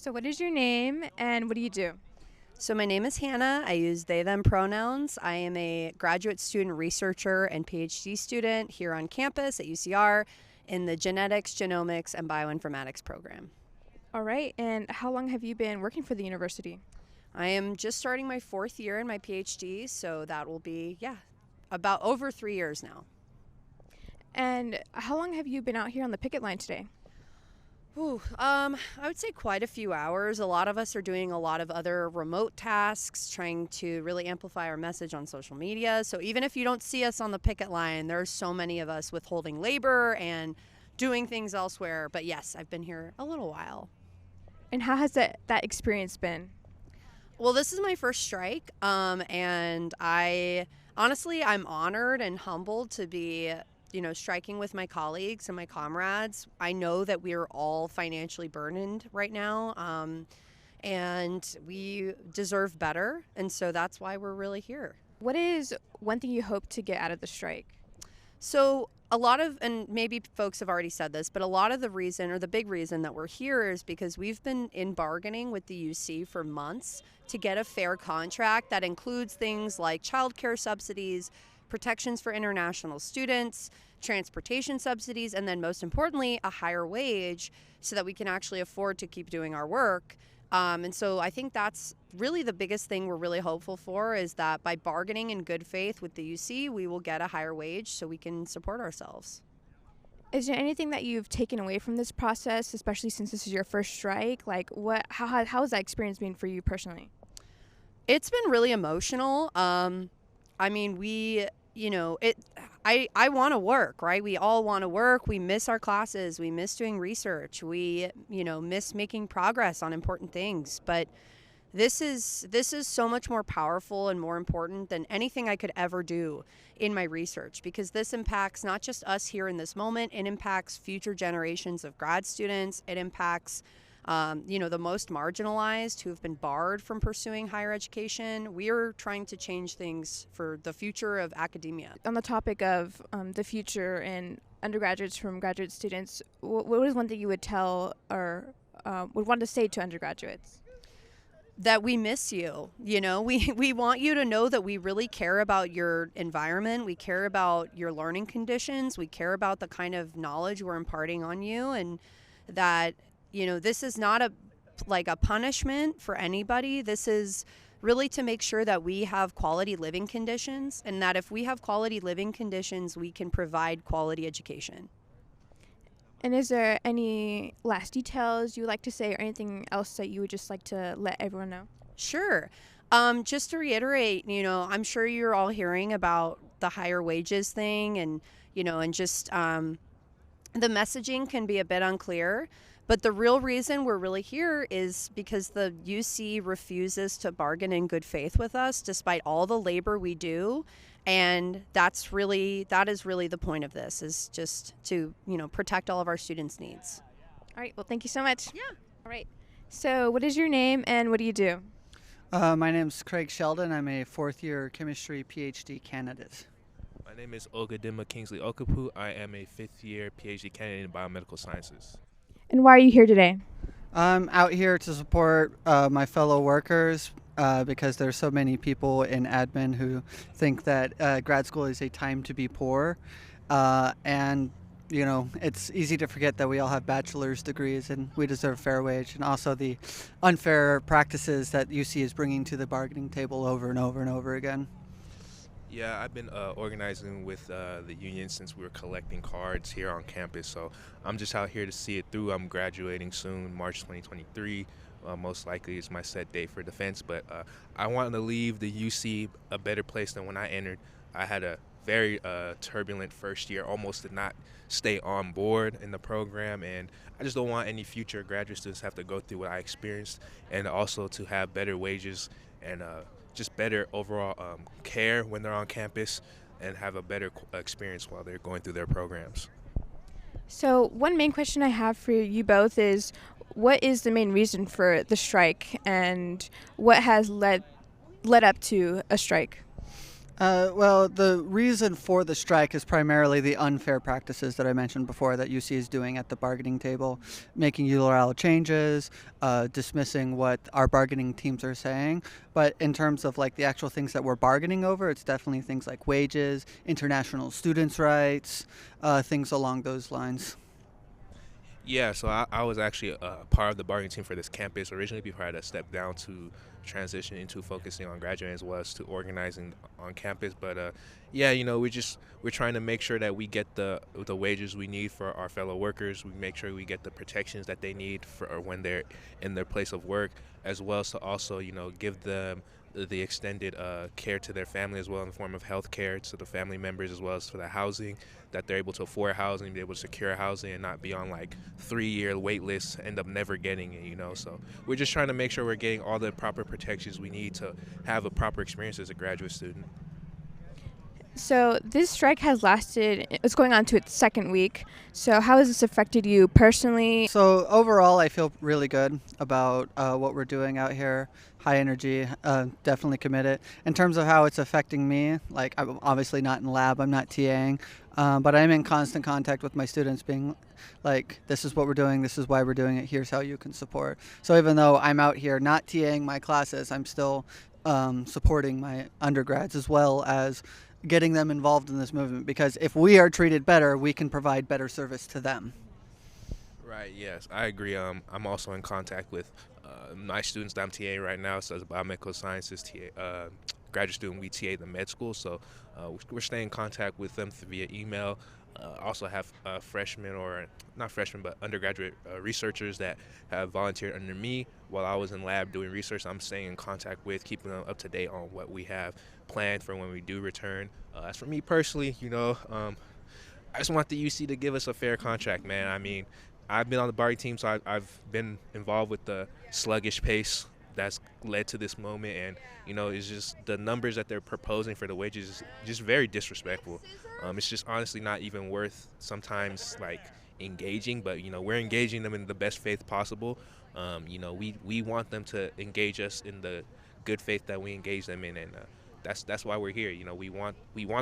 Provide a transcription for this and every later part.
So what is your name and what do you do? So my name is Hannah. I use they, them pronouns. I am a graduate student researcher and PhD student here on campus at UCR in the Genetics, Genomics, and Bioinformatics program. All right, and how long have you been working for the university? I am just starting my 4th year in my PhD, so that will be, about over 3 years now. And how long have you been out here on the picket line today? I would say quite a few hours. A lot of us are doing a lot of other remote tasks, trying to really amplify our message on social media. So even if you don't see us on the picket line, there's so many of us withholding labor and doing things elsewhere. But yes, I've been here a little while. And how has that experience been? Well, this is my first strike, and I'm honored and humbled to be striking with my colleagues and my comrades. I know that we are all financially burdened right now, and we deserve better, and so that's why we're really here. What is one thing you hope to get out of the strike? So and maybe folks have already said this, but a lot of the reason, or the big reason that we're here, is because we've been in bargaining with the UC for months to get a fair contract that includes things like childcare subsidies, protections for international students, transportation subsidies, and then most importantly, a higher wage so that we can actually afford to keep doing our work. And so I think that's really the biggest thing we're really hopeful for, is that by bargaining in good faith with the UC, we will get a higher wage so we can support ourselves. Is there anything that you've taken away from this process, especially since this is your first strike? Like, how has that experience been for you personally? It's been really emotional. I want to work, right? We all want to work. We miss our classes. We miss doing research. We, miss making progress on important things. But this is so much more powerful and more important than anything I could ever do in my research, because this impacts not just us here in this moment. It impacts future generations of grad students. It impacts the most marginalized who have been barred from pursuing higher education. We are trying to change things for the future of academia. On the topic of the future and undergraduates from graduate students, what is one thing you would tell or would want to say to undergraduates? That we miss you. We want you to know that we really care about your environment. We care about your learning conditions. We care about the kind of knowledge we're imparting on you, and that this is not a punishment for anybody. This is really to make sure that we have quality living conditions, and that if we have quality living conditions, we can provide quality education. And is there any last details you would like to say, or anything else that you would just like to let everyone know? Sure. Just to reiterate, I'm sure you're all hearing about the higher wages thing, and just the messaging can be a bit unclear. But the real reason we're really here is because the UC refuses to bargain in good faith with us, despite all the labor we do. And that is really the point of this, is just to, protect all of our students' needs. All right. Well, thank you so much. Yeah. All right. So what is your name and what do you do? My name's Craig Sheldon. I'm a 4th-year chemistry PhD candidate. My name is Ogadinma Kingsley Okapu. I am a 5th-year PhD candidate in biomedical sciences. And why are you here today? I'm out here to support my fellow workers because there's so many people in admin who think that grad school is a time to be poor. And it's easy to forget that we all have bachelor's degrees and we deserve fair wage, and also the unfair practices that UC is bringing to the bargaining table over and over and over again. Yeah, I've been organizing with the union since we were collecting cards here on campus, so I'm just out here to see it through. I'm graduating soon, March 2023. Most likely is my set date for defense, but I want to leave the UC a better place than when I entered. I had a very turbulent first year, almost did not stay on board in the program, and I just don't want any future graduate students to have to go through what I experienced, and also to have better wages and just better overall care when they're on campus, and have a better experience while they're going through their programs. So one main question I have for you both is, what is the main reason for the strike, and what has led up to a strike? Well, the reason for the strike is primarily the unfair practices that I mentioned before that UC is doing at the bargaining table, making unilateral changes, dismissing what our bargaining teams are saying. But in terms of like the actual things that we're bargaining over, it's definitely things like wages, international students' rights, things along those lines. Yeah, so I was actually part of the bargaining team for this campus originally before I had to step down to transition into focusing on graduating as well as to organizing on campus. But yeah, we're trying to make sure that we get the wages we need for our fellow workers. We make sure we get the protections that they need for when they're in their place of work, as well as to also give them the extended care to their family as well in the form of health care to the family members, as well as for the housing, that they're able to afford housing, be able to secure housing and not be on like 3-year wait lists, end up never getting it. So we're just trying to make sure we're getting all the proper protections we need to have a proper experience as a graduate student. So this strike has lasted, it's going on to its second week. So how has this affected you personally? So overall, I feel really good about what we're doing out here. High energy, definitely committed. In terms of how it's affecting me, like I'm obviously not in lab, I'm not TAing, but I'm in constant contact with my students being like, this is what we're doing, this is why we're doing it, here's how you can support. So even though I'm out here not TAing my classes, I'm still supporting my undergrads as well as getting them involved in this movement, because if we are treated better, we can provide better service to them. Right, yes, I agree. I'm also in contact with my students that I'm TAing right now. So as a biomedical sciences graduate student, we TA the med school. So we're staying in contact with them via email. Also have freshmen, or not freshmen, but undergraduate researchers that have volunteered under me while I was in lab doing research. I'm staying in contact with, keeping them up to date on what we have planned for when we do return. As for me personally, I just want the UC to give us a fair contract, man. I mean, I've been on the bargaining team, so I've been involved with the sluggish pace that's led to this moment, and it's just the numbers that they're proposing for the wages is just very disrespectful. It's just honestly not even worth sometimes like engaging, but we're engaging them in the best faith possible. We want them to engage us in the good faith that we engage them in, and that's why we're here. We want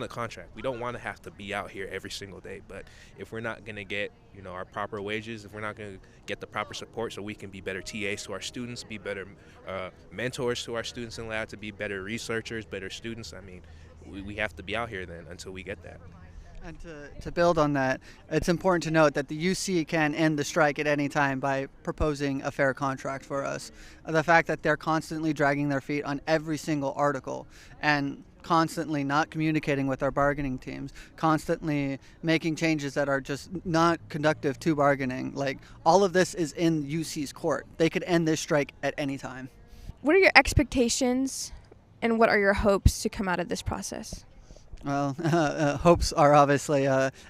a contract. We don't want to have to be out here every single day. But if we're not gonna get our proper wages, if we're not gonna get the proper support so we can be better TAs to our students, be better mentors to our students in lab, to be better researchers, better students, I mean, we have to be out here then until we get that. And to build on that, it's important to note that the UC can end the strike at any time by proposing a fair contract for us. The fact that they're constantly dragging their feet on every single article and constantly not communicating with our bargaining teams, constantly making changes that are just not conductive to bargaining, like all of this is in UC's court. They could end this strike at any time. What are your expectations and what are your hopes to come out of this process? Well, hopes are obviously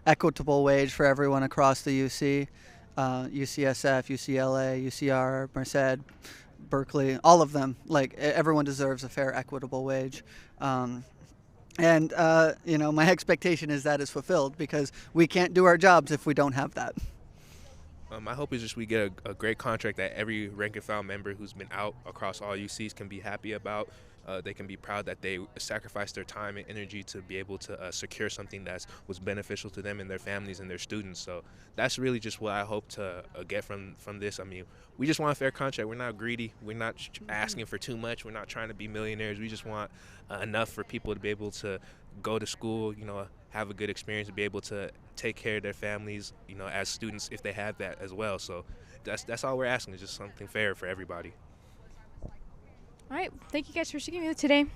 equitable wage for everyone across the UC, UCSF, UCLA, UCR, Merced, Berkeley, all of them. Like everyone deserves a fair, equitable wage. My expectation is that is fulfilled, because we can't do our jobs if we don't have that. My hope is just we get a great contract that every rank and file member who's been out across all UCs can be happy about. They can be proud that they sacrificed their time and energy to be able to secure something that was beneficial to them and their families and their students. So that's really just what I hope to get from this. I mean, we just want a fair contract. We're not greedy. We're not asking for too much. We're not trying to be millionaires. We just want enough for people to be able to go to school, have a good experience, and be able to take care of their families, as students, if they have that as well. So that's all we're asking, is just something fair for everybody. All right. Thank you guys for speaking with me today.